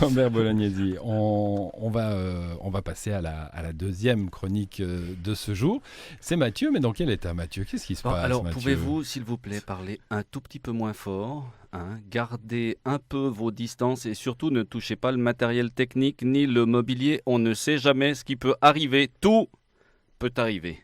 Robert Bolognesi. On va passer à la deuxième chronique de ce jour. C'est Mathieu, mais dans quel état, Mathieu? Qu'est-ce qui se passe, Alors, Mathieu? pouvez-vous, s'il vous plaît, parler un tout petit peu moins fort, hein, gardez un peu vos distances et surtout ne touchez pas le matériel technique ni le mobilier. On ne sait jamais ce qui peut arriver. Tout peut arriver.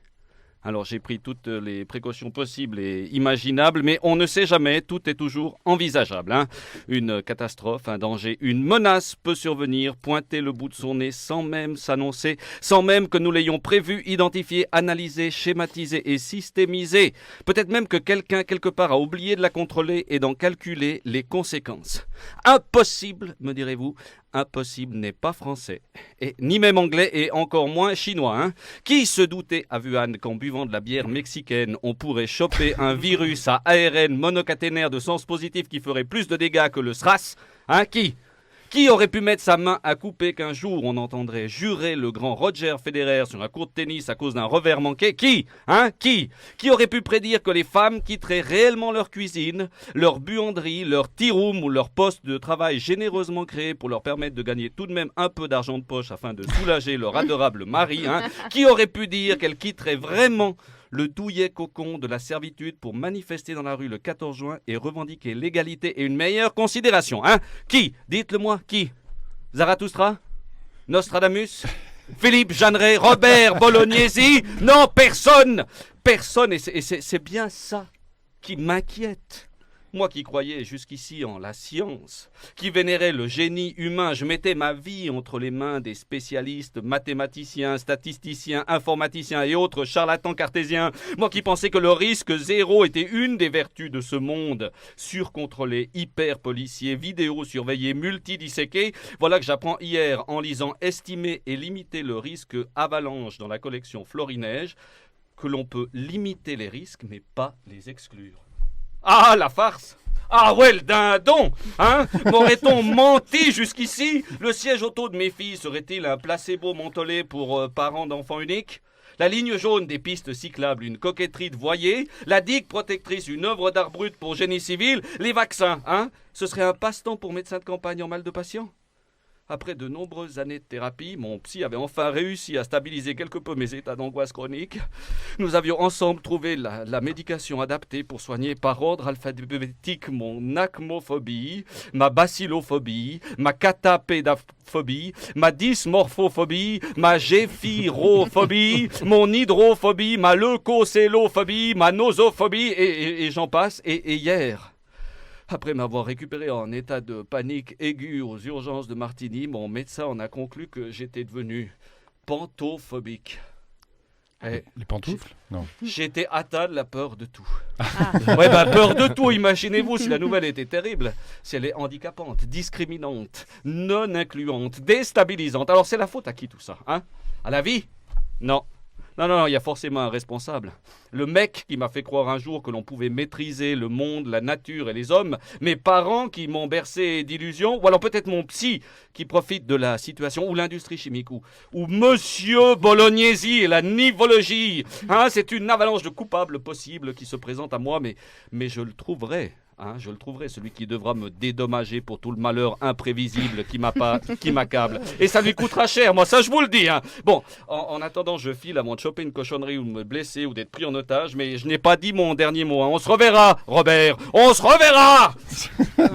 Alors j'ai pris toutes les précautions possibles et imaginables, mais on ne sait jamais, tout est toujours envisageable. Hein. Une catastrophe, un danger, une menace peut survenir, pointer le bout de son nez sans même s'annoncer, sans même que nous l'ayons prévu, identifié, analysé, schématisé et systémisé. Peut-être même que quelqu'un quelque part a oublié de la contrôler et d'en calculer les conséquences. Impossible, me direz-vous. Impossible n'est pas français, et ni même anglais, et encore moins chinois. Hein. Qui se doutait à Wuhan qu'en buvant de la bière mexicaine, on pourrait choper un virus à ARN monocaténaire de sens positif qui ferait plus de dégâts que le SRAS? Hein, qui aurait pu mettre sa main à couper qu'un jour on entendrait jurer le grand Roger Federer sur un court de tennis à cause d'un revers manqué? Qui aurait pu prédire que les femmes quitteraient réellement leur cuisine, leur buanderie, leur tea room ou leur poste de travail généreusement créé pour leur permettre de gagner tout de même un peu d'argent de poche afin de soulager leur adorable mari? Qui aurait pu dire qu'elles quitteraient vraiment le douillet cocon de la servitude pour manifester dans la rue le 14 juin et revendiquer l'égalité et une meilleure considération? Qui? Dites-le-moi, qui? Zarathustra? Nostradamus? Philippe Jeanneret? Robert Bolognesi? Non, personne! Personne, et c'est bien ça qui m'inquiète. Moi qui croyais jusqu'ici en la science, qui vénérais le génie humain, je mettais ma vie entre les mains des spécialistes, mathématiciens, statisticiens, informaticiens et autres charlatans cartésiens. Moi qui pensais que le risque zéro était une des vertus de ce monde. Surcontrôlé, hyper-policier, vidéo-surveillé, multidisséqué. Voilà que j'apprends hier en lisant Estimer et limiter le risque avalanche dans la collection Florinège que l'on peut limiter les risques mais pas les exclure. Ah, la farce! Ah ouais, le dindon! M'aurait-on menti jusqu'ici? Le siège auto de mes filles serait-il un placebo mentholé pour parents d'enfants uniques? La ligne jaune des pistes cyclables, une coquetterie de voilier? La digue protectrice, une œuvre d'art brut pour génie civil? Les vaccins, ce serait un passe-temps pour médecins de campagne en mal de patients? Après de nombreuses années de thérapie, mon psy avait enfin réussi à stabiliser quelque peu mes états d'angoisse chronique. Nous avions ensemble trouvé la médication adaptée pour soigner par ordre alphabétique mon acmophobie, ma bacillophobie, ma catapédaphobie, ma dysmorphophobie, ma géphirophobie, mon hydrophobie, ma leucocélophobie, ma nosophobie, et j'en passe. Et hier, après m'avoir récupéré en état de panique aiguë aux urgences de Martigny, mon médecin en a conclu que j'étais devenu pantophobique. Les pantoufles? Non. J'étais atteint de la peur de tout. Peur de tout, imaginez-vous si la nouvelle était terrible. Si elle est handicapante, discriminante, non incluante, déstabilisante. Alors c'est la faute à qui tout ça? À la vie? Non. Non, il y a forcément un responsable. Le mec qui m'a fait croire un jour que l'on pouvait maîtriser le monde, la nature et les hommes, mes parents qui m'ont bercé d'illusions, ou alors peut-être mon psy qui profite de la situation, ou l'industrie chimique, ou Monsieur Bolognesi et la nivologie. C'est une avalanche de coupables possibles qui se présente à moi, mais je le trouverai. Je le trouverai, celui qui devra me dédommager pour tout le malheur imprévisible qui m'accable. Et ça lui coûtera cher, moi, ça je vous le dis. Bon, en attendant, je file avant de choper une cochonnerie ou de me blesser ou d'être pris en otage, mais je n'ai pas dit mon dernier mot. On se reverra, Robert, on se reverra.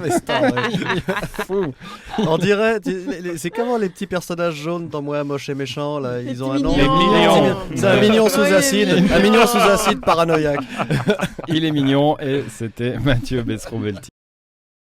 Mais c'est fou. On dirait, c'est comment les petits personnages jaunes dans Moi, moche et méchant, là, ils ont un nom. C'est un mignon sous acide, un mignon sous acide paranoïaque. Il est mignon et c'était Mathieu Bescrovelti.